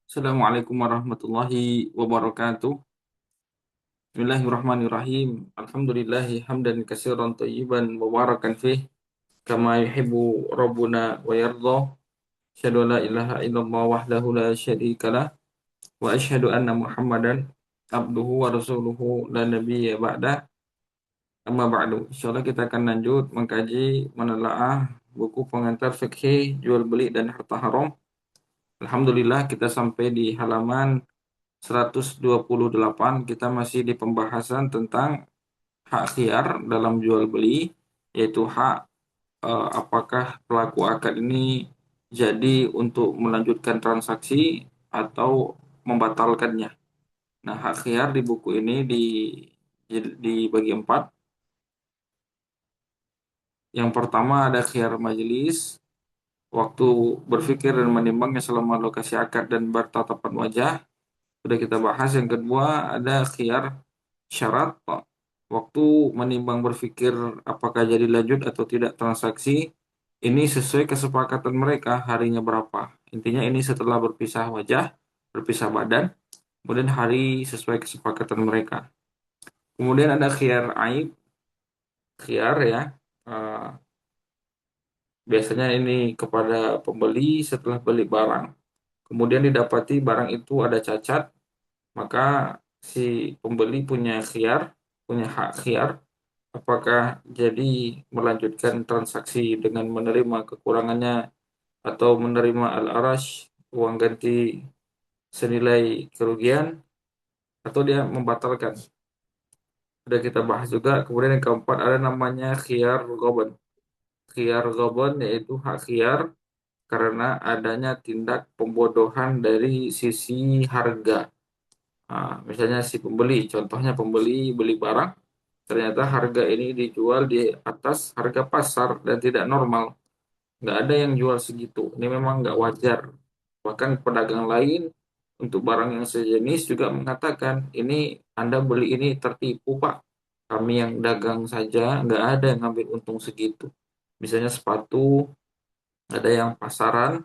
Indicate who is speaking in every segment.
Speaker 1: Assalamualaikum warahmatullahi wabarakatuh. Bismillahirrahmanirrahim. Alhamdulillahi hamdan katsiran thayyiban mubarakan fih kama yuhibbu rabbuna wa yardha. Asyhadu an la ilaha illallah wahdahu la syarikalah wa asyhadu anna Muhammadan abduhu wa rasuluhu la nabiyya ba'da. Amma ba'du. Insyaallah kita akan lanjut mengkaji menelaah buku pengantar fikih jual beli dan harta haram. Alhamdulillah kita sampai di halaman 128. Kita masih di pembahasan tentang hak khiar dalam jual beli, yaitu hak apakah pelaku akad ini jadi untuk melanjutkan transaksi atau membatalkannya. Nah, hak khiar di buku ini dibagi empat. Yang pertama ada khiar majelis, waktu berpikir dan menimbangnya selama lokasi akad dan bertatapan wajah. Sudah kita bahas. Yang kedua ada khiar syarat, waktu menimbang berpikir apakah jadi lanjut atau tidak transaksi. Ini sesuai kesepakatan mereka harinya berapa. Intinya ini setelah berpisah wajah, berpisah badan, kemudian hari sesuai kesepakatan mereka. Kemudian ada khiar aib, khiar ya. eh, Biasanya ini kepada pembeli setelah beli barang. Kemudian didapati barang itu ada cacat, maka si pembeli punya khiar, punya hak khiar, apakah jadi melanjutkan transaksi dengan menerima kekurangannya atau menerima al-arash, uang ganti senilai kerugian, atau dia membatalkan. Sudah kita bahas juga. Kemudian yang keempat ada namanya khiyar ghaban. Khiyar ghaban yaitu hak khiyar karena adanya tindak pembodohan dari sisi harga. Nah, misalnya si pembeli, contohnya pembeli beli barang, ternyata harga ini dijual di atas harga pasar dan tidak normal. Nggak ada yang jual segitu. Ini memang nggak wajar. Bahkan pedagang lain untuk barang yang sejenis juga mengatakan, ini Anda beli ini tertipu, Pak. Kami yang dagang saja nggak ada yang ngambil untung segitu. Misalnya sepatu, ada yang pasaran,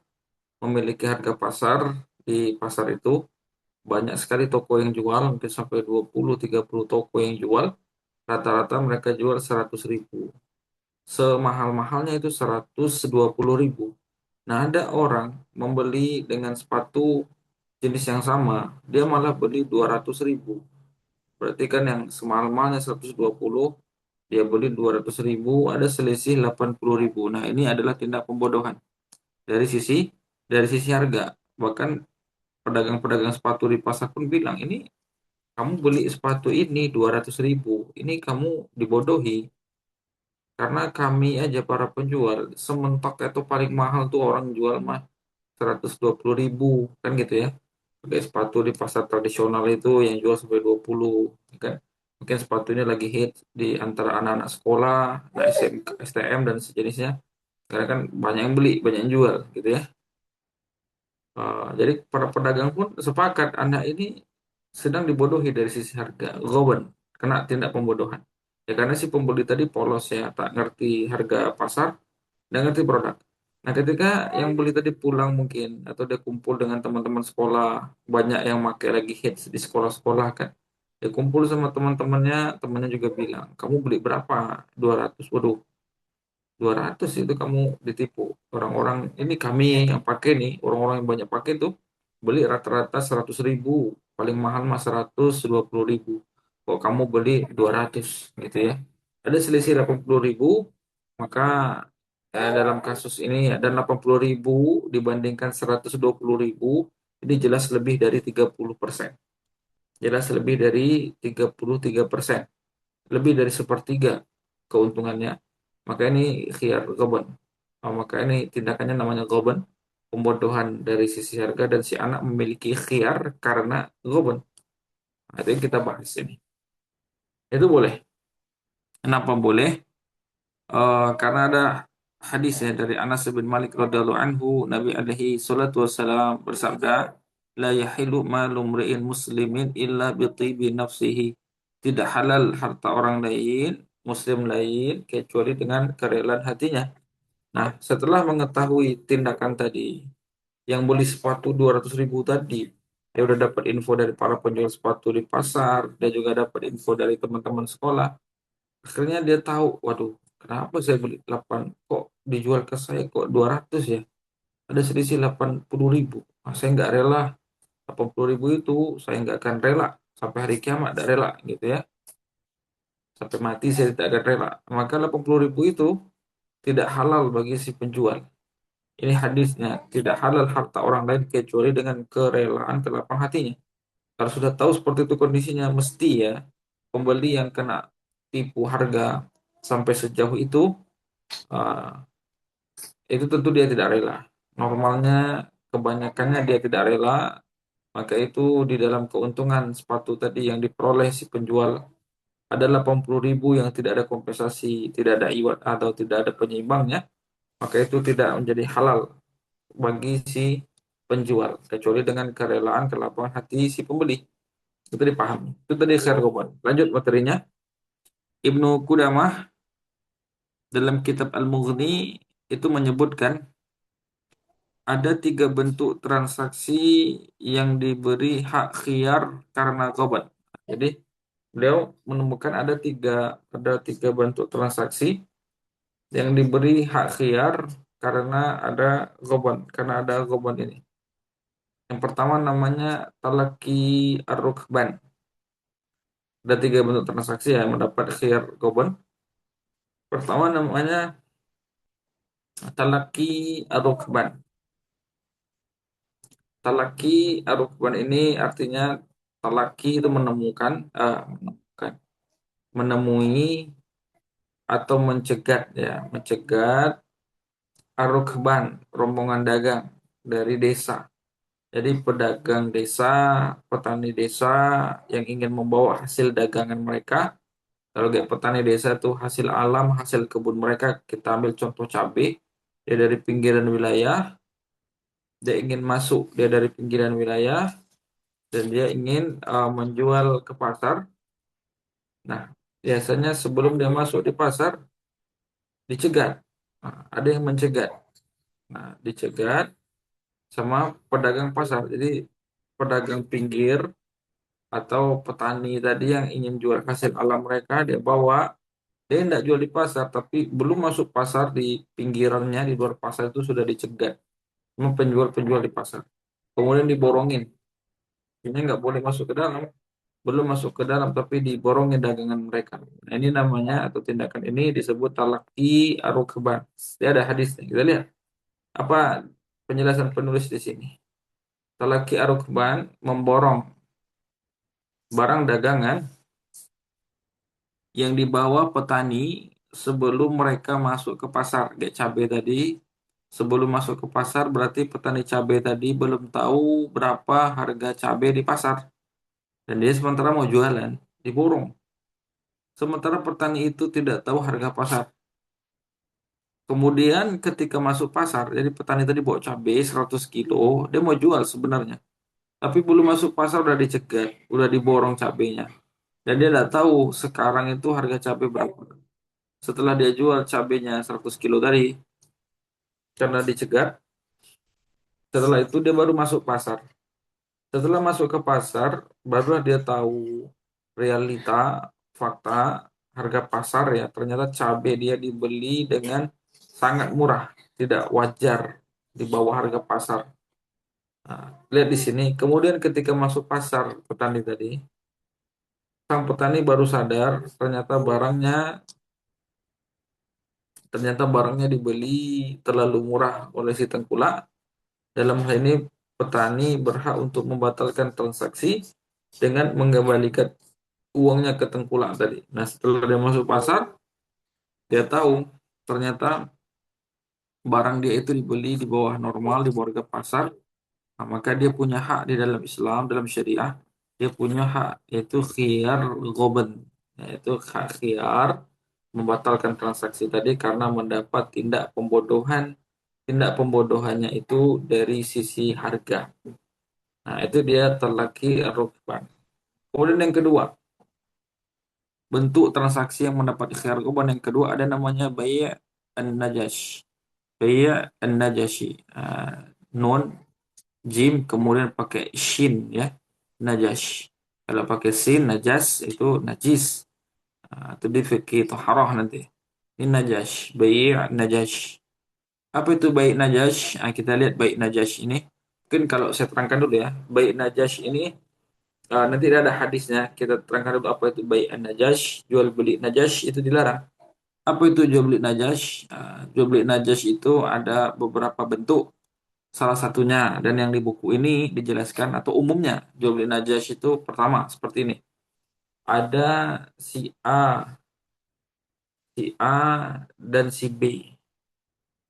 Speaker 1: memiliki harga pasar di pasar itu. Banyak sekali toko yang jual, mungkin sampai 20-30 toko yang jual. Rata-rata mereka jual 100.000. Semahal-mahalnya itu 120.000. Nah, ada orang membeli dengan sepatu jenis yang sama, dia malah beli 200.000. Berarti kan yang semahal-mahalnya 120, dia beli 200.000, ada selisih 80.000. Nah, ini adalah tindak pembodohan dari sisi dari sisi harga. Bahkan pedagang-pedagang sepatu di pasar pun bilang, ini kamu beli sepatu ini 200.000, ini kamu dibodohi. Karena kami aja para penjual, sementok itu paling mahal tuh orang jual mah 120.000, kan gitu ya. Pakai sepatu di pasar tradisional itu yang jual sampai 20, kan. Mungkin sepatunya lagi hit di antara anak-anak sekolah, anak SMK, STM dan sejenisnya. Karena kan banyak yang beli, banyak yang jual gitu ya. Jadi para pedagang pun sepakat Anda ini sedang dibodohi dari sisi harga. Gowen, kena tindak pembodohan. Ya karena si pembeli tadi polos ya, tak ngerti harga pasar, nggak ngerti produk. Nah, ketika yang beli tadi pulang mungkin atau dia kumpul dengan teman-teman sekolah, banyak yang pakai lagi hits di sekolah-sekolah kan. Dia kumpul sama teman-temannya, temannya juga bilang, "Kamu beli berapa?" 200. Waduh, 200 itu kamu ditipu. Orang-orang ini kami yang pakai nih, orang-orang yang banyak pakai tuh beli rata-rata 100.000, paling mahal mah 120.000. Kok kamu beli 200 gitu ya. Ada selisih 80.000, maka dalam kasus ini ada 80.000 dibandingkan 120.000, ini jelas lebih dari 30%. Jelas lebih dari 33%. Lebih dari sepertiga keuntungannya. Maka ini khiyar ghaban. Maka ini tindakannya namanya ghaban, pembodohan dari sisi harga, dan si anak memiliki khiyar karena ghaban. Nah, itu yang kita bahas ini. Itu boleh. Kenapa boleh? Karena ada hadis ya dari Anas bin Malik radhiyallahu anhu, Nabi alaihi salatu wasallam bersabda, la yahilu malu mri'in muslimin illa bi tibi nafsihi. Tidak halal harta orang lain, muslim lain, kecuali dengan kerelaan hatinya. Nah, setelah mengetahui tindakan tadi, yang beli sepatu 200.000 tadi, dia udah dapat info dari para penjual sepatu di pasar, dia juga dapat info dari teman-teman sekolah. Akhirnya dia tahu, waduh, kenapa saya beli 8, kok dijual ke saya kok 200 ya? Ada selisih 80.000. Ah, saya nggak rela, 80.000 itu saya nggak akan rela sampai hari kiamat, nggak rela gitu ya. Sampai mati saya tidak akan rela. Maka 80.000 itu tidak halal bagi si penjual. Ini hadisnya, tidak halal harta orang lain kecuali dengan kerelaan kelapangan hatinya. Kalau sudah tahu seperti itu kondisinya, mesti ya pembeli yang kena tipu harga sampai sejauh uh, itu tentu dia tidak rela. Normalnya, kebanyakannya dia tidak rela, maka itu di dalam keuntungan sepatu tadi yang diperoleh si penjual ada 80.000 yang tidak ada kompensasi, tidak ada iwat atau tidak ada penyeimbangnya, maka itu tidak menjadi halal bagi si penjual kecuali dengan kerelaan kelapangan hati si pembeli. Itu dipahami. Itu tadi share Roban. Lanjut materinya. Ibnu Qudamah dalam kitab Al-Mughni itu menyebutkan ada 3 bentuk transaksi yang diberi hak khiyar karena qobat. Jadi beliau menemukan ada tiga bentuk transaksi yang diberi hak khiyar karena ada qobat, karena ada qobat ini. Yang pertama namanya talaki ar-rukban. Ada 3 bentuk transaksi yang mendapat khiyar qobat. Pertama namanya talaki ar-rukban. Talaki ar-rukban ini artinya talaki itu menemui atau mencegat ya, mencegat ar-rukban, rombongan dagang dari desa. Jadi pedagang desa, petani desa yang ingin membawa hasil dagangan mereka. Kalau kayak petani desa itu hasil alam, hasil kebun mereka, kita ambil contoh cabai, dia dari pinggiran wilayah, dia ingin masuk, dia dari pinggiran wilayah, dan dia ingin menjual ke pasar. Nah, biasanya sebelum dia masuk di pasar, dicegat. Nah, ada yang mencegat. Nah, dicegat sama pedagang pasar. Jadi, pedagang pinggir atau petani tadi yang ingin jual hasil alam mereka, dia bawa, dia tidak jual di pasar, tapi belum masuk pasar di pinggirannya, di luar pasar itu sudah dicegat sama penjual-penjual di pasar. Kemudian diborongin. Ini nggak boleh masuk ke dalam. Belum masuk ke dalam tapi diborongin dagangan mereka. Nah, ini namanya atau tindakan ini disebut talaki ar-rukban. Dia ada hadisnya. Kita lihat apa penjelasan penulis di sini. Talaki ar-rukban memborong barang dagangan yang dibawa petani sebelum mereka masuk ke pasar. Kayak cabai tadi, sebelum masuk ke pasar berarti petani cabai tadi belum tahu berapa harga cabai di pasar. Dan dia sementara mau jualan, diborong. Sementara petani itu tidak tahu harga pasar. Kemudian ketika masuk pasar, jadi petani tadi bawa cabai 100 kilo, dia mau jual sebenarnya. Tapi belum masuk pasar udah dicegat, udah diborong cabainya. Dan dia tidak tahu sekarang itu harga cabai berapa. Setelah dia jual cabainya 100 kilo tadi, karena dicegat, setelah itu dia baru masuk pasar. Setelah masuk ke pasar, barulah dia tahu realita, fakta, harga pasar ya. Ternyata cabai dia dibeli dengan sangat murah, tidak wajar di bawah harga pasar. Nah, lihat di sini. Kemudian ketika masuk pasar petani tadi, sang petani baru sadar ternyata barangnya dibeli terlalu murah oleh si tengkulak. Dalam hal ini petani berhak untuk membatalkan transaksi dengan mengembalikan uangnya ke tengkulak tadi. Nah, setelah dia masuk pasar, dia tahu ternyata barang dia itu dibeli di bawah normal, di bawah harga pasar. Nah, maka dia punya hak di dalam Islam, dalam syariah, dia punya hak yaitu khiyar ghoben, yaitu hak khiyar membatalkan transaksi tadi karena mendapat tindak pembodohan. Tindak pembodohannya itu dari sisi harga. Nah, itu dia terlaki rukban. Kemudian yang kedua, bentuk transaksi yang mendapat khiyar ghoben yang kedua ada namanya bai' an-najash. Bai' an-najashi. Nun jim kemudian pakai shin ya, najash. Kalau pakai sin najas itu najis. Itu di fikih toharoh nanti. Ini najash, bai' najash. Apa itu bai' najash? Kita lihat bai' najash ini. Mungkin kalau saya terangkan dulu ya, bai' najash ini nanti ada hadisnya. Kita terangkan dulu apa itu bai' najash, jual beli najash itu dilarang. Apa itu jual beli najash? Jual beli najash itu ada beberapa bentuk. Salah satunya dan yang di buku ini dijelaskan atau umumnya jual beli najash itu pertama seperti ini. Ada si A, si A dan si B.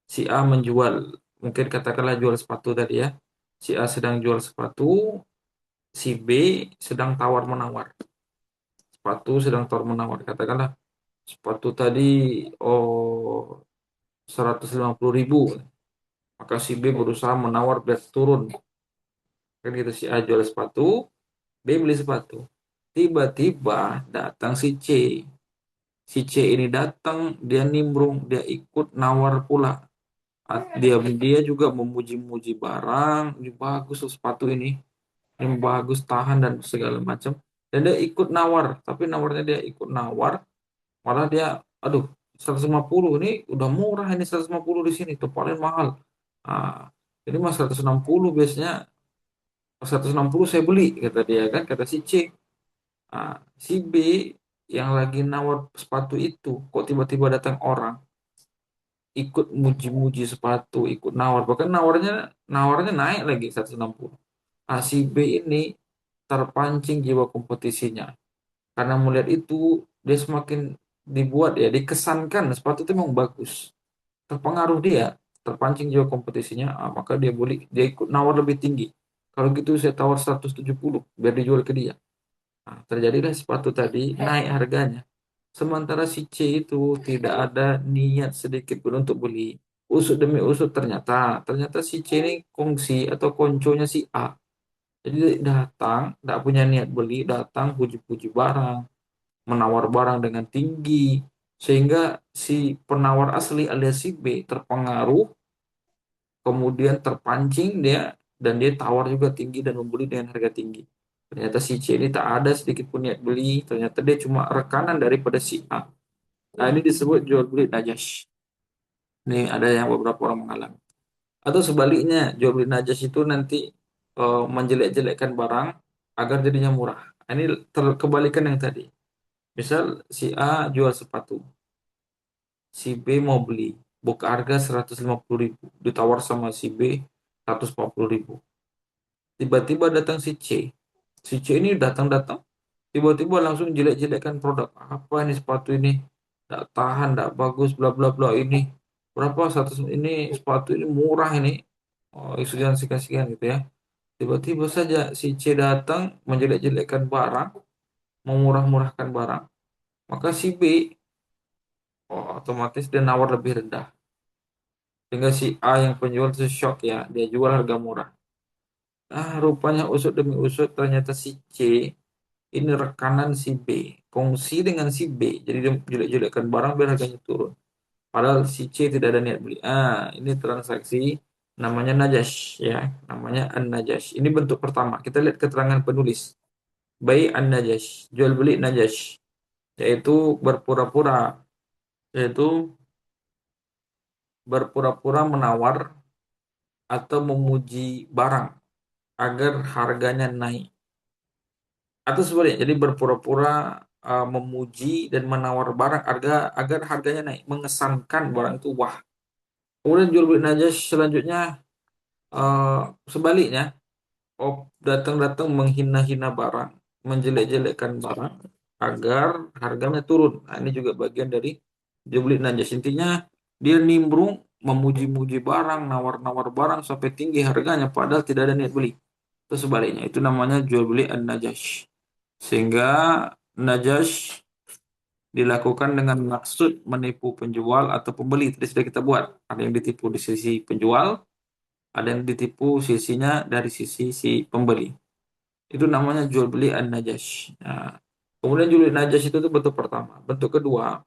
Speaker 1: Si A menjual, mungkin katakanlah jual sepatu tadi ya. Si A sedang jual sepatu, si B sedang tawar-menawar. Sepatu sedang tawar-menawar. Katakanlah sepatu tadi oh 150.000. Maka si B berusaha menawar biar turun. Kan gitu si A jual sepatu, B beli sepatu. Tiba-tiba datang si C. Si C ini datang, dia nimbrung, dia ikut nawar pula. Dia juga memuji-muji barang, ini bagus loh sepatu ini bagus tahan dan segala macam. Dan dia ikut nawar, tapi nawarnya dia ikut nawar, malah dia, aduh 150 ini udah murah ini 150 di sini itu paling mahal. Ah, ini mah 160 biasanya 160 saya beli kata dia kan kata si C. Si B yang lagi nawar sepatu itu kok tiba-tiba datang orang ikut muji-muji sepatu, ikut nawar. Bahkan nawarnya naik lagi 160. Si B ini terpancing jiwa kompetisinya. Karena melihat itu, dia semakin dibuat ya, dikesankan sepatu itu memang bagus. Terpengaruh dia, terpancing jiwa kompetisinya, maka dia ikut nawar lebih tinggi. Kalau gitu saya tawar 170 biar dijual ke dia. Terjadilah sepatu tadi naik harganya. Sementara si C itu tidak ada niat sedikit pun untuk beli. Usut demi usut ternyata si C ini kongsi atau konconya si A. Jadi datang, tidak punya niat beli, datang puji-puji barang, menawar barang dengan tinggi, sehingga si penawar asli alias si B terpengaruh, kemudian terpancing dia, dan dia tawar juga tinggi dan membeli dengan harga tinggi. Ternyata si C ini tak ada sedikit pun niat beli, ternyata dia cuma rekanan daripada si A. Nah, ini disebut jual beli najas. Ini ada yang beberapa orang mengalami. Atau sebaliknya, jual beli najas itu nanti menjelek-jelekkan barang agar jadinya murah. Ini terkebalikan yang tadi. Misal si A jual sepatu, si B mau beli, buka harga 150.000, ditawar sama si B 140.000. Tiba-tiba datang si C. Si C ini datang-datang, tiba-tiba langsung jelek-jelekkan produk. Apa ini sepatu ini? Tidak tahan, tidak bagus, bla bla bla ini. Berapa satu ini sepatu ini murah ini. Oh, sekian sekian sekian gitu ya. Tiba-tiba saja si C datang menjelek-jelekkan barang, memurah-murahkan barang. Maka si B otomatis dia nawar lebih rendah. Sehingga si A yang penjual itu shock ya, dia jual harga murah. Rupanya usut demi usut ternyata si C ini rekanan si B, kongsi dengan si B. Jadi dia jelek-jelekkan barang biar harganya turun. Padahal si C tidak ada niat beli. Ini transaksi namanya najash ya, namanya an-najash. Ini bentuk pertama. Kita lihat keterangan penulis. Bai an-najash, jual beli najash, yaitu berpura-pura, yaitu berpura-pura menawar atau memuji barang agar harganya naik. Atau sebaliknya, jadi berpura-pura memuji dan menawar barang agar harganya naik, mengesankan barang itu wah. Kemudian jual beli najas selanjutnya eh, sebaliknya, datang-datang menghina-hina barang, menjelek-jelekkan barang agar harganya turun. Ini juga bagian dari jual beli najas. Intinya dia nimbrung memuji-muji barang, nawar-nawar barang sampai tinggi harganya padahal tidak ada niat beli. Itu sebaliknya, itu namanya jual beli an-najash. Sehingga najash dilakukan dengan maksud menipu penjual atau pembeli. Tadi sudah kita buat. Ada yang ditipu di sisi penjual, ada yang ditipu sisinya dari sisi si pembeli. Itu namanya jual beli an-najash. Nah, kemudian jual beli najash itu bentuk pertama. Bentuk kedua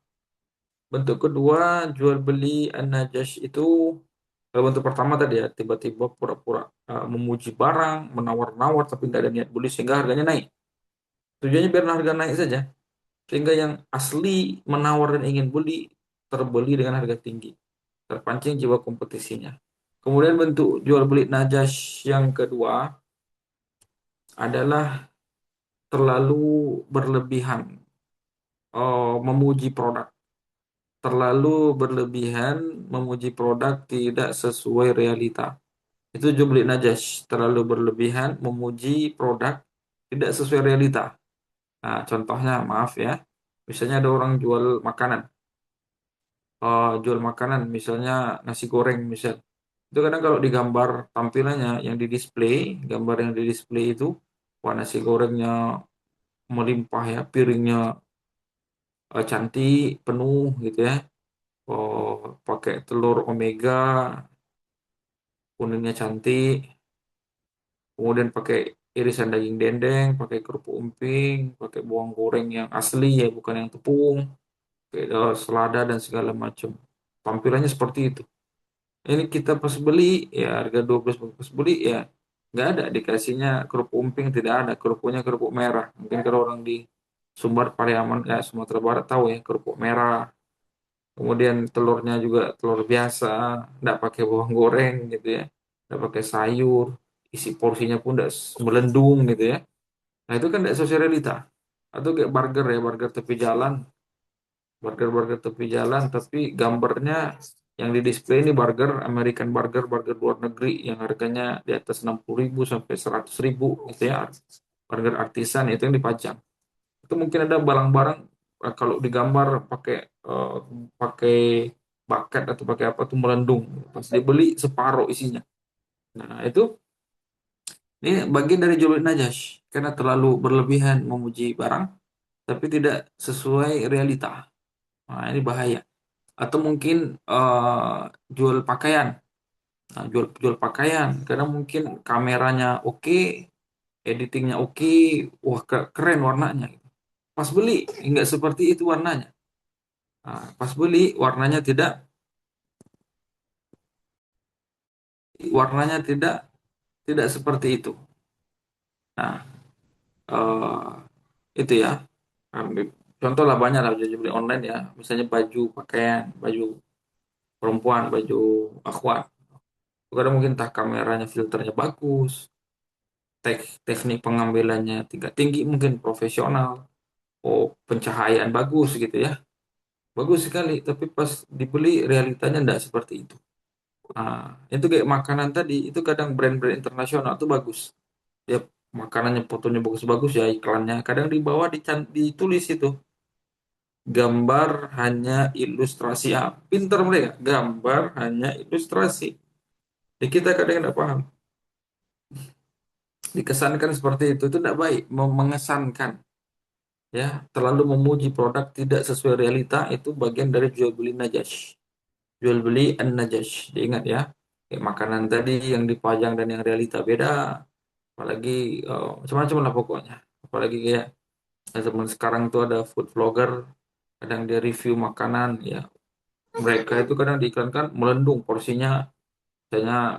Speaker 1: jual beli an-najash itu Kalau bentuk pertama tadi ya, tiba-tiba pura-pura memuji barang, menawar-nawar tapi nggak ada niat beli sehingga harganya naik. Tujuannya biar harga naik saja, sehingga yang asli menawar dan ingin beli terbeli dengan harga tinggi. Terpancing jiwa kompetisinya. Kemudian bentuk jual beli najas yang kedua adalah terlalu berlebihan, memuji produk. Terlalu berlebihan memuji produk tidak sesuai realita. Itu jual beli najas, terlalu berlebihan memuji produk tidak sesuai realita. Nah, contohnya, maaf ya, misalnya ada orang jual makanan, jual makanan, misalnya nasi goreng, misal. Itu kadang kalau digambar tampilannya yang di display, gambar yang di display itu, wah nasi gorengnya melimpah ya, piringnya cantik, penuh gitu ya. Oh, pakai telur omega, kuningnya cantik, kemudian pakai irisan daging dendeng, pakai kerupuk umping, pakai bawang goreng yang asli ya, bukan yang tepung, pakai selada dan segala macam. Tampilannya seperti itu. Ini kita pas beli ya harga 12 pas beli ya nggak ada dikasihnya kerupuk umping, tidak ada, kerupuknya kerupuk merah. Mungkin kalau orang di Sumbar Pariaman ya Sumatera Barat tahu ya kerupuk merah. Kemudian telurnya juga telur biasa, nggak pakai bawang goreng gitu ya, nggak pakai sayur, isi porsinya pun nggak melendung gitu ya. Nah itu kan nggak sesuai realita. Atau kayak burger ya, burger tepi jalan, tapi gambarnya yang di display ini burger American burger, burger luar negeri yang harganya di atas 60.000 sampai 100.000 gitu ya. Burger artisan itu yang dipajang. Itu mungkin ada barang-barang kalau digambar pakai eh, pakai bucket atau pakai apa tuh melendung. Pas dibeli separuh isinya. Nah, itu ini bagian dari jual najas karena terlalu berlebihan memuji barang tapi tidak sesuai realita. Nah, ini bahaya. Atau mungkin jual pakaian. Nah, jual jual pakaian karena mungkin kameranya oke, editingnya oke, wah keren warnanya. Pas beli nggak seperti itu warnanya. Nah, pas beli warnanya tidak tidak seperti itu. Nah, eh, itu ya. Ambil contoh lah banyak lah jual beli online ya. Misalnya baju, pakaian, baju perempuan, baju akhwat. Kadang mungkin entah kameranya filternya bagus, teknik pengambilannya tingkat tinggi mungkin profesional, oh pencahayaan bagus gitu ya. Bagus sekali, tapi pas dibeli realitanya tidak seperti itu. Nah, itu kayak makanan tadi, itu kadang brand-brand internasional tuh bagus. Ya, makanannya fotonya bagus-bagus ya iklannya. Kadang di bawah ditulis itu gambar hanya ilustrasi. Ah, pinter mereka, gambar hanya ilustrasi. Di kita kadang tidak paham. Dikesankan seperti itu tidak baik, mengesankan. Ya, terlalu memuji produk tidak sesuai realita itu bagian dari jual beli najas. Jual beli an-najas. Diingat ya. Kayak makanan tadi yang dipajang dan yang realita beda. Apalagi macam-macam lah pokoknya. Apalagi kayak zaman sekarang tuh ada food vlogger, kadang dia review makanan ya. Mereka itu kadang diiklankan melendung porsinya.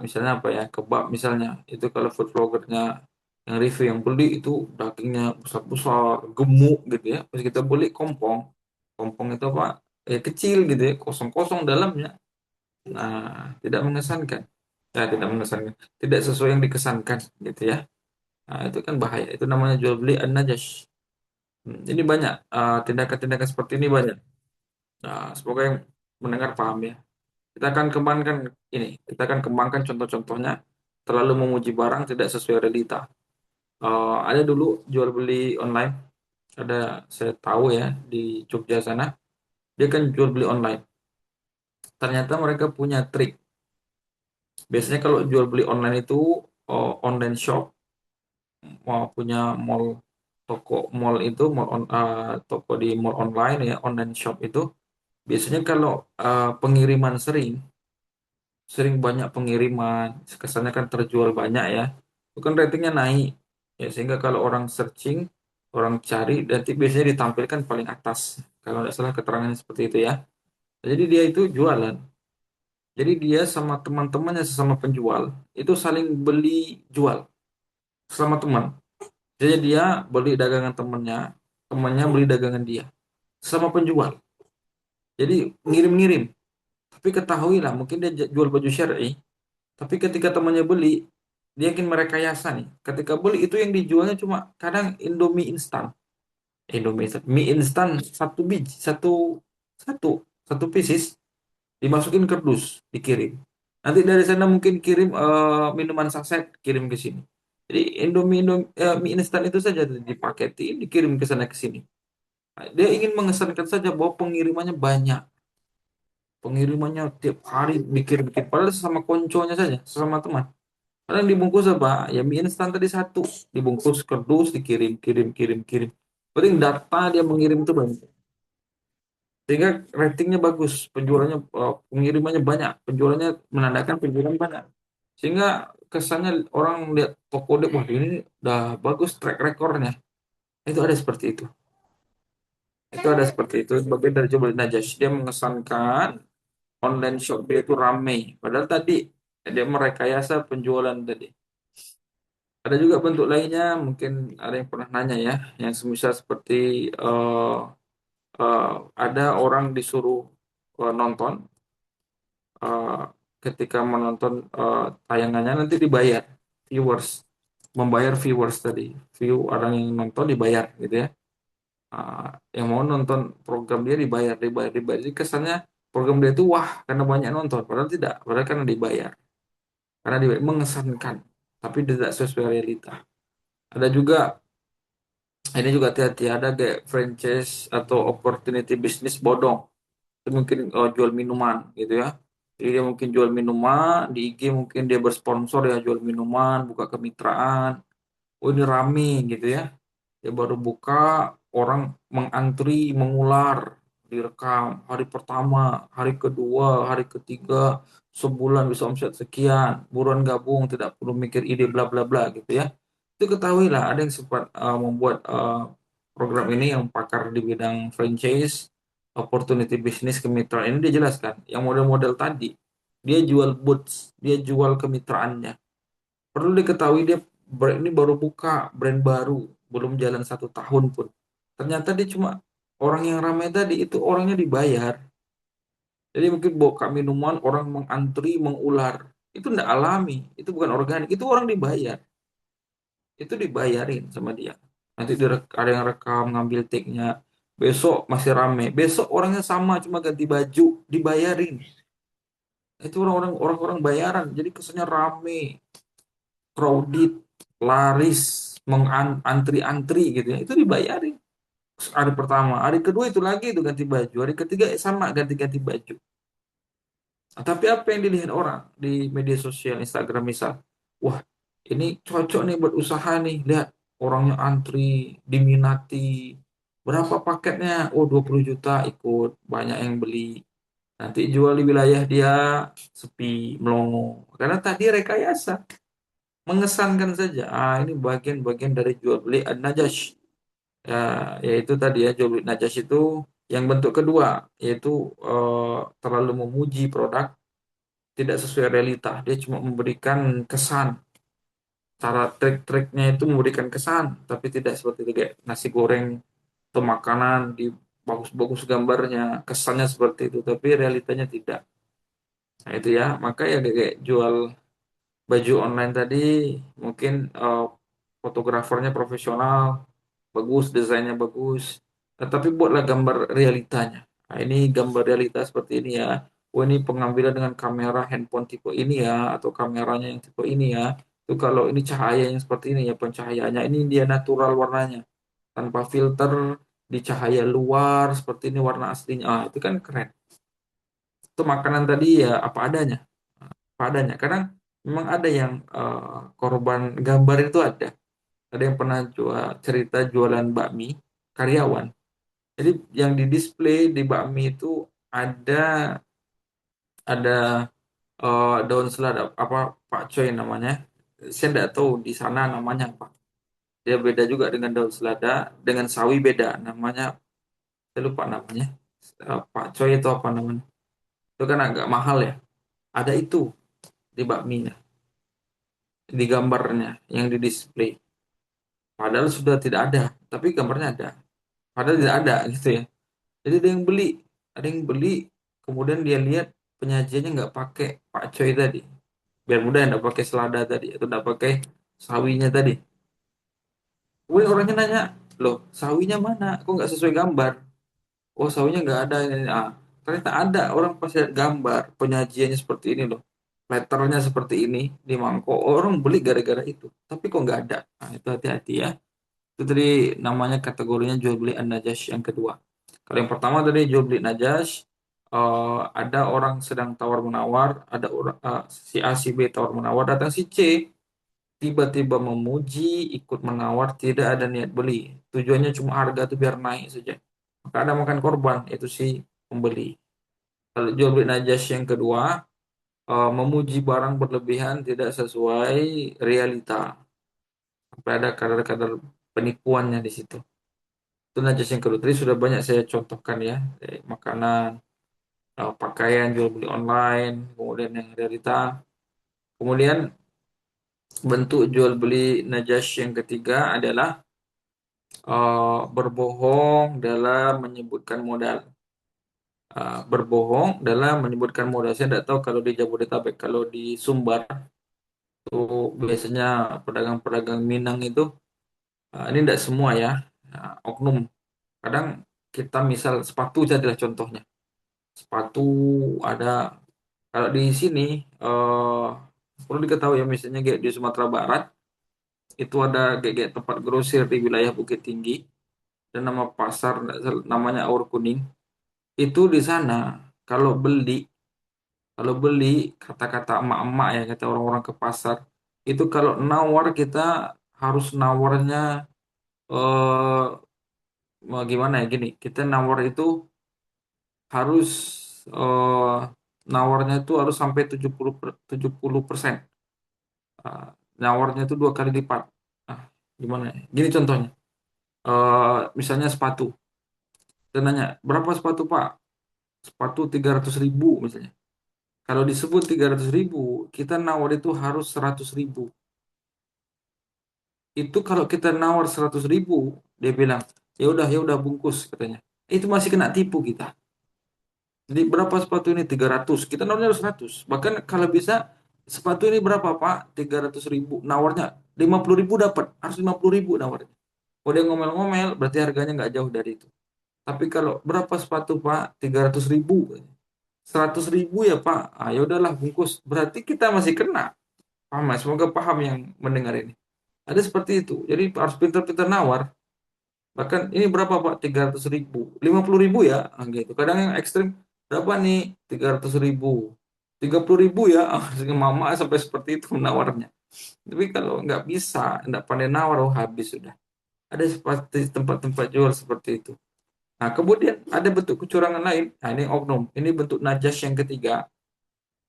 Speaker 1: Misalnya apa ya, kebab misalnya. Itu kalau food vloggernya yang review yang beli itu dagingnya besar-besar, gemuk gitu ya. Pas kita beli kompong, kompong itu apa? Kecil gitu ya, kosong-kosong dalamnya. Nah, tidak mengesankan. Ya, tidak mengesankan. Tidak sesuai yang dikesankan gitu ya. Nah, itu kan bahaya. Itu namanya jual beli an-najas. Ini banyak tindakan-tindakan seperti ini banyak. Nah, semoga yang mendengar paham ya. Kita akan kembangkan contoh-contohnya. Terlalu memuji barang tidak sesuai realita. Ada dulu jual beli online. Ada saya tahu ya di Jogja sana. Dia kan jual beli online. Ternyata mereka punya trik. Biasanya kalau jual beli online itu online shop mau punya mall toko mall itu toko di mall online ya online shop itu biasanya kalau pengiriman sering sering banyak pengiriman kesannya kan terjual banyak ya itu kan ratingnya naik ya sehingga kalau orang searching orang cari nanti biasanya ditampilkan paling atas kalau tidak salah keterangannya seperti itu ya jadi dia itu jualan Jadi dia sama teman-temannya sesama penjual itu saling beli jual sama teman. Jadi dia beli dagangan temannya, temannya beli dagangan dia sama penjual. Jadi ngirim-ngirim. Tapi ketahuilah mungkin dia jual baju syar'i, tapi ketika temannya beli, dia ingin merekayasa nih. Ketika beli itu yang dijualnya cuma kadang Indomie instan. Indomie instan, mie instan satu biji, satu satu pieces dimasukin kardus, dikirim. Nanti dari sana mungkin kirim minuman saset, kirim ke sini. Jadi mie instan itu saja dipaketin, dikirim ke sana ke sini. Nah, dia ingin mengesankan saja bahwa pengirimannya banyak. Pengirimannya tiap hari bikin-bikin. Padahal sesama konconya saja, sesama teman. Padahal yang dibungkus apa? Ya mie instan tadi satu. Dibungkus kardus, dikirim, kirim, kirim, kirim. Penting data dia mengirim itu banyak. Sehingga ratingnya bagus, penjualannya, pengirimannya banyak, penjualannya menandakan penjualan banyak. Sehingga kesannya orang lihat toko dia, wah ini udah bagus track recordnya. Itu ada seperti itu. Itu ada seperti itu. Bagian dari Jumlah Najash. Dia mengesankan online shop dia itu ramai. Padahal tadi dia merekayasa penjualan tadi. Ada juga bentuk lainnya, mungkin ada yang pernah nanya ya, yang semisal seperti eh, eh, ada orang disuruh nonton, eh, ketika menonton tayangannya nanti dibayar viewers, membayar viewers tadi, view orang yang nonton dibayar gitu ya. Yang mau nonton program dia dibayar, dibayar, dibayar. Jadi kesannya program dia itu wah karena banyak nonton, padahal tidak, padahal karena dibayar. Karena dibayar mengesankan, tapi tidak sesuai realita. Ada juga, ini juga hati-hati, ada kayak franchise atau opportunity bisnis bodong. Itu mungkin jual minuman gitu ya. Jadi dia mungkin jual minuman, di IG mungkin dia bersponsor ya jual minuman, buka kemitraan. Oh ini rame gitu ya. Dia baru buka, orang mengantri, mengular, direkam. Hari pertama, hari kedua, hari ketiga, sebulan bisa omset sekian. Buruan gabung, tidak perlu mikir ide bla bla bla gitu ya. Itu ketahuilah ada yang sempat membuat program ini yang pakar di bidang franchise, opportunity business, kemitraan ini dia jelaskan. Yang model-model tadi, dia jual boots, dia jual kemitraannya. Perlu diketahui dia ini baru buka brand baru, belum jalan 1 tahun pun. Ternyata dia cuma orang yang ramai tadi itu orangnya dibayar. Jadi mungkin bawa minuman orang mengantri, mengular. Itu tidak alami, itu bukan organik, itu orang dibayar. Itu dibayarin sama dia. Nanti ada yang rekam, ngambil take-nya. Besok masih rame. Besok orangnya sama, cuma ganti baju, dibayarin. Itu orang-orang bayaran. Jadi kesannya rame, crowded, laris, mengantri-antri gitu ya. Itu dibayarin. Hari pertama, hari kedua itu lagi itu ganti baju, hari ketiga sama ganti-ganti baju. Nah, tapi apa yang dilihat orang di media sosial, Instagram misal, wah ini cocok nih buat usaha nih, lihat orangnya antri, diminati, berapa paketnya? Oh 20 juta ikut, banyak yang beli. Nanti jual di wilayah dia sepi, melongo. Karena tadi rekayasa, mengesankan saja. Ini bagian-bagian dari jual beli An-Najash. Ya, yaitu tadi ya jual beli Najash itu yang bentuk kedua, yaitu terlalu memuji produk tidak sesuai realita. Dia cuma memberikan kesan. Cara trik-triknya itu memberikan kesan, tapi tidak seperti itu kayak nasi goreng atau makanan di bagus-bagus gambarnya, kesannya seperti itu, tapi realitanya tidak. Nah, itu ya, maka ya kayak jual baju online tadi mungkin fotografernya profesional, bagus, desainnya bagus, tapi buatlah gambar realitanya. Nah, ini gambar realita seperti ini ya. Oh, ini pengambilan dengan kamera handphone tipe ini ya, atau kameranya yang tipe ini ya. Itu kalau ini cahaya yang seperti ini ya, pencahayaannya ini dia natural warnanya, tanpa filter, di cahaya luar seperti ini warna aslinya. Itu kan keren. Itu makanan tadi ya apa adanya, apa adanya. Kadang memang ada yang korban gambar itu ada. Ada yang pernah cerita jualan bakmi karyawan. Jadi yang di display di bakmi itu ada ada daun selada apa Pak Coy namanya. Saya tidak tahu di sana namanya apa. Dia beda juga dengan daun selada, dengan sawi beda namanya. Saya lupa namanya. Pak Coy itu apa namanya? Itu kan agak mahal ya. ada itu di bakminya, di gambarnya yang di display. Padahal sudah tidak ada, tapi gambarnya ada. Padahal tidak ada gitu ya. Jadi ada yang beli, kemudian dia lihat penyajiannya nggak pakai pakcoy tadi, biar mudah nggak pakai selada tadi atau nggak pakai sawinya tadi. Kemudian orangnya nanya, loh sawinya mana? Kok nggak sesuai gambar? Oh sawinya nggak ada ini. Ah, ternyata ada. Orang pas lihat gambar penyajiannya seperti ini loh, letternya seperti ini di mangkok. Orang beli gara-gara itu. Tapi kok nggak ada? Nah, itu hati-hati ya. Itu tadi namanya kategorinya jual beli an-najash yang kedua. Kalau yang pertama tadi jual beli najash, ada orang sedang tawar menawar, ada orang si A si B tawar menawar, datang si C tiba-tiba memuji, ikut menawar, tidak ada niat beli. Tujuannya cuma harga itu biar naik saja. Maka ada makan korban, itu si pembeli. Kalau jual beli najas yang kedua, memuji barang berlebihan tidak sesuai realita. Sampai ada kadar-kadar penipuannya di situ. Itu najas yang kedua. Tadi sudah banyak saya contohkan ya. Makanan, pakaian, jual beli online, kemudian yang realita. Kemudian bentuk jual beli najas yang ketiga adalah berbohong dalam menyebutkan modal. Berbohong dalam menyebutkan modal. Saya tidak tahu kalau di Jabodetabek, kalau di Sumbar tuh biasanya pedagang-pedagang Minang itu, ini tidak semua ya, oknum. Kadang kita misal sepatu saja adalah contohnya. Sepatu ada, kalau di sini perlu diketahui ya, misalnya kayak di Sumatera Barat itu ada kayak tempat grosir di wilayah Bukit Tinggi dan nama pasar namanya Aur Kuning. Itu di sana kalau beli kalau beli kata-kata emak-emak ya, kata orang-orang ke pasar, itu kalau nawar kita harus nawarnya gimana ya, gini, kita nawar itu harus eh, nawarnya itu harus sampai 70%. Eh, nawarnya itu dua kali lipat. Nah, gimana ya? Gini contohnya. Misalnya sepatu. Kita nanya, berapa sepatu Pak? Sepatu 300.000 misalnya. Kalau disebut 300.000, kita nawar itu harus 100.000. Itu kalau kita nawar 100.000, dia bilang, ya udah bungkus katanya. Itu masih kena tipu kita. Jadi berapa sepatu ini? 300. Kita nawarnya harus 100. Bahkan kalau bisa, sepatu ini berapa Pak? 300.000. Nawarnya 50.000 dapat. Harus 50.000 nawarnya. Kalau dia ngomel-ngomel, berarti harganya nggak jauh dari itu. Tapi kalau berapa sepatu Pak? 300.000. 100.000 ya Pak. Ah, ya udahlah bungkus. Berarti kita masih kena. Paham ya? Semoga paham yang mendengar ini. Ada seperti itu. Jadi harus pintar-pintar nawar. Bahkan ini berapa Pak? 300.000. 50.000 ya? Ah, gitu. Kadang yang ekstrim, berapa nih? 300.000. 30.000 ya? Ah, mama sampai seperti itu nawarnya. Tapi kalau nggak bisa, nggak pandai nawar, oh habis sudah. Ada seperti tempat-tempat jual seperti itu. Nah, kemudian ada bentuk kecurangan lain. Nah, ini oknum. Ini bentuk najas yang ketiga.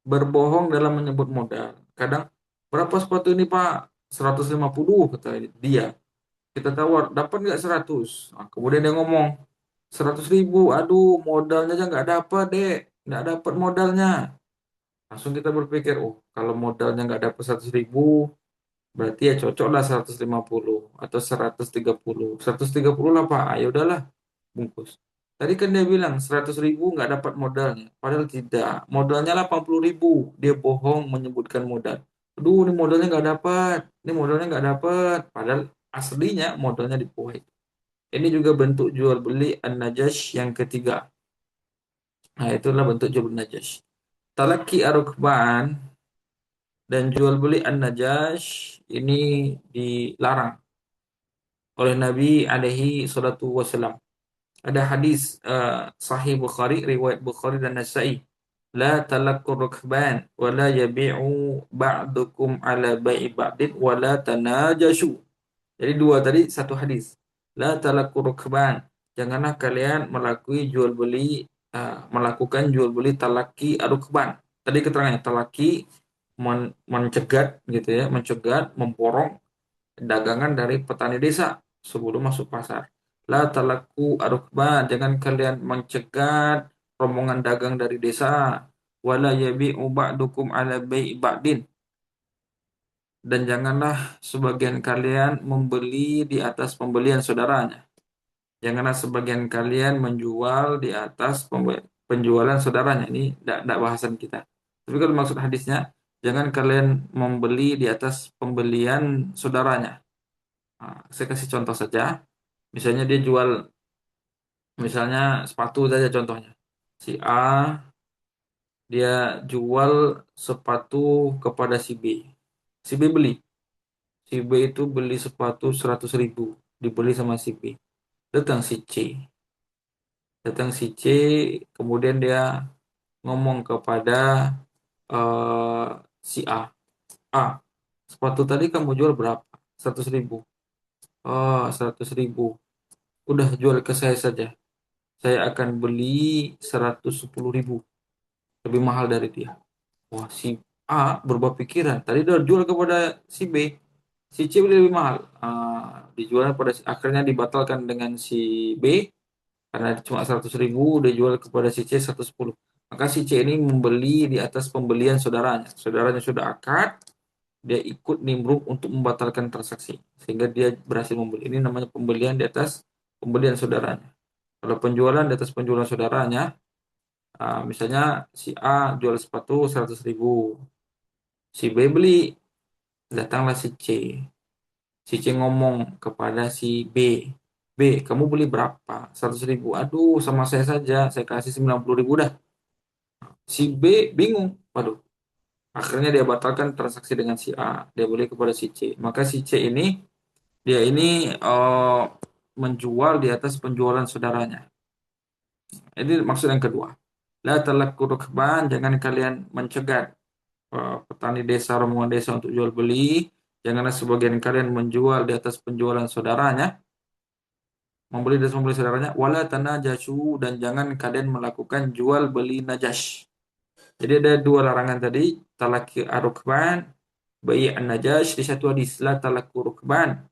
Speaker 1: Berbohong dalam menyebut modal. Kadang, berapa sepatu ini Pak? 150 kata dia. Kita tawar, dapat nggak 100? Nah, kemudian dia ngomong, 100.000, aduh modalnya aja nggak dapat dek, nggak dapat modalnya. Langsung kita berpikir, oh kalau modalnya nggak dapat 100.000, berarti ya cocoklah 150 atau 130. 130 lah Pak, ayo udahlah, bungkus. Tadi kan dia bilang 100.000 nggak dapat modalnya, padahal tidak. Modalnya 80.000, dia bohong menyebutkan modal. Aduh, ini modalnya nggak dapat, ini modalnya nggak dapat, padahal aslinya modalnya di Kuwait. Ini juga bentuk jual beli an-najash yang ketiga. Nah, itulah bentuk jual beli najash. Talaki arukban dan jual beli an-najash ini dilarang oleh Nabi alaihi salatu wasalam. Ada hadis sahih Bukhari, riwayat Bukhari dan Nasai. La talakkur rukban wa la yabi'u ba'dukum ala bai'i ba'din wa la tanajashu. Jadi dua tadi satu hadis. La talakkur rukban. Janganlah kalian melakukan jual beli talaki arukban. Tadi keterangannya talaki mencegat gitu ya, mencegat, memborong dagangan dari petani desa sebelum masuk pasar. La talaku arukban, jangan kalian mencegat rombongan dagang dari desa. wala yabi'u ba'dukum ala bai'i ba'din, dan janganlah sebagian kalian membeli di atas pembelian saudaranya. Janganlah sebagian kalian menjual di atas penjualan saudaranya. Ini tidak bahasan kita. Tapi kalau maksud hadisnya, jangan kalian membeli di atas pembelian saudaranya. Nah, saya kasih contoh saja. Misalnya dia jual, misalnya sepatu saja contohnya. Si A, dia jual sepatu kepada si B. Si B beli. Si B itu beli sepatu 100.000. Dibeli sama si B. Datang si C. Datang si C, kemudian dia ngomong kepada eh, si A. A, sepatu tadi kamu jual berapa? 100.000. Oh, 100.000. Udah jual ke saya saja. Saya akan beli 110.000. Lebih mahal dari dia. Wah, si A berubah pikiran. Tadi dia jual kepada si B. Si C beli lebih mahal. Dijual pada akhirnya dibatalkan dengan si B. Karena cuma 100.000, dia jual kepada si C 110. Maka si C ini membeli di atas pembelian saudaranya. Saudaranya sudah akad, dia ikut nimbrung untuk membatalkan transaksi. Sehingga dia berhasil membeli. Ini namanya pembelian di atas pembelian saudaranya. Kalau penjualan di atas penjualan saudaranya, misalnya si A jual sepatu 100.000. Si B beli, datanglah si C. Si C ngomong kepada si B. B, kamu beli berapa? 100.000. Aduh, sama saya saja. Saya kasih 90.000 dah. Si B bingung. Waduh, akhirnya dia batalkan transaksi dengan si A. Dia beli kepada si C. Maka si C ini, dia ini menjual di atas penjualan saudaranya. Ini maksud yang kedua. La talakku rukban, jangan kalian mencegat petani desa, rombongan desa untuk jual beli. Janganlah sebagian kalian menjual di atas penjualan saudaranya, membeli dan membeli saudaranya. Wala tanajashu, dan jangan kalian melakukan jual beli najash. Jadi ada dua larangan tadi, talaki arukban, bayi an-najash. Di satu hadis, la talaku rukban,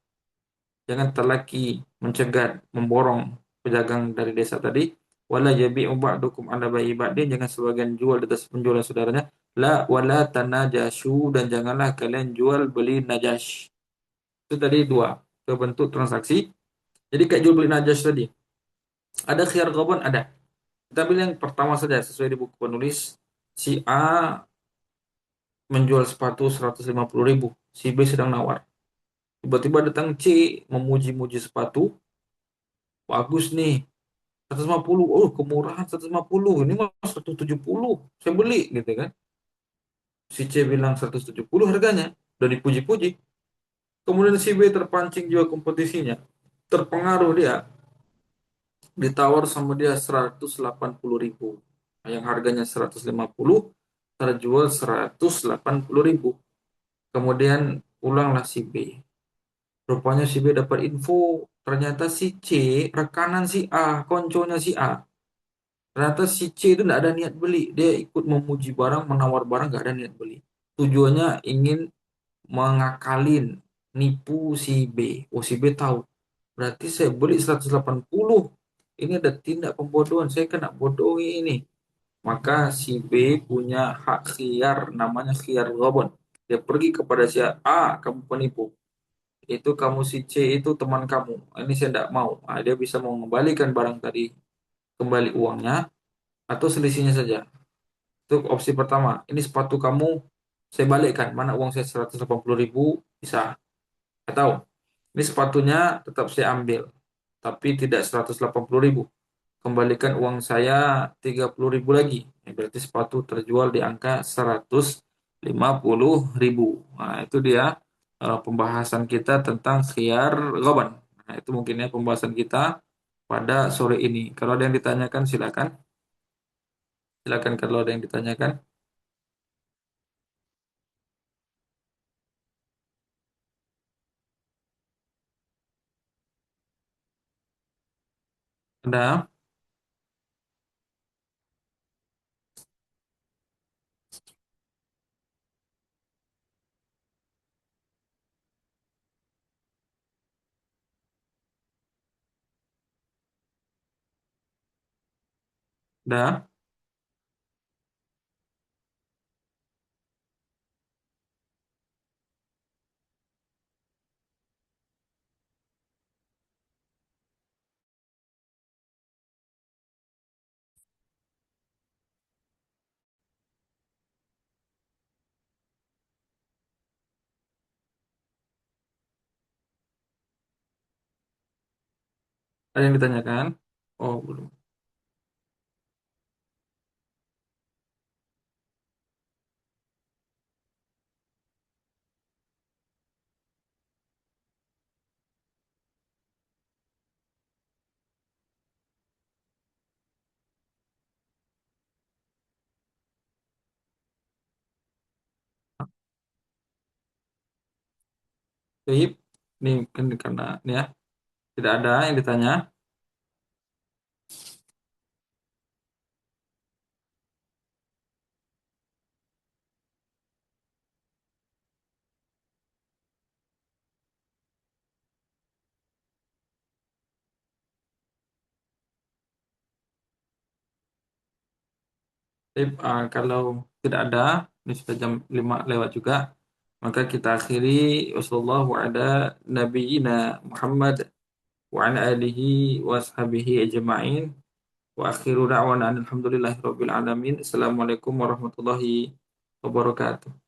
Speaker 1: jangan talaki mencegat, memborong pedagang dari desa tadi. Wala yabi'u ba'dukum ala bayi ba'din, jangan sebagian jual di atas penjualan saudaranya. La wala tanajashu, dan janganlah kalian jual beli najash. Itu tadi dua bentuk transaksi. Jadi kayak jual beli najash tadi. Ada khiyar ghaban, ada. Kita ambil yang pertama saja sesuai di buku penulis. Si A menjual sepatu 150.000. Si B sedang nawar. Tiba-tiba datang C memuji-muji sepatu. Bagus nih. 150. Oh, kemurahan 150. Ini mah 170. Saya beli gitu kan. Si C bilang 170 harganya. Udah dipuji-puji. Kemudian si B terpancing juga kompetisinya. Terpengaruh dia. Ditawar sama dia 180.000. Yang harganya 150 terjual 180.000. Kemudian pulanglah si B. Rupanya si B dapat info, ternyata si C rekanan si A, konconya si A. Ternyata si C itu tidak ada niat beli. Dia ikut memuji barang, menawar barang, nggak ada niat beli. Tujuannya ingin mengakalin, nipu si B. Oh, si B tahu. Berarti saya beli 180. Ini ada tindak pembodohan. Saya kena bodohi ini. Maka si B punya hak khiar, namanya khiar ghabon. Dia pergi kepada si A, kamu penipu. Itu kamu si C itu teman kamu. Ini saya tidak mau. Dia bisa mau mengembalikan barang tadi, kembali uangnya, atau selisihnya saja. Itu opsi pertama. Ini sepatu kamu, saya balikkan. Mana uang saya 180.000, bisa. Atau ini sepatunya tetap saya ambil, tapi tidak 180.000. Kembalikan uang saya 30.000 lagi. Berarti sepatu terjual di angka 150.000. Nah, itu dia pembahasan kita tentang khiyar ghaban. Nah, itu mungkin ya pembahasan kita pada sore ini. Kalau ada yang ditanyakan silakan. Silakan kalau ada yang ditanyakan. Ada? Ada? Ada yang ditanyakan? Oh, belum. Baik. Ini kan karena ini ya, tidak ada yang ditanya. Baik, kalau tidak ada, ini sudah jam 5 lewat juga, maka kita akhiri. Wassallallahu ala nabiyyina Muhammad wa ala alihi wa sahbihi ajma'in. Wa akhiru da'wana alhamdulillahi rabbil alamin. Assalamualaikum warahmatullahi wabarakatuh.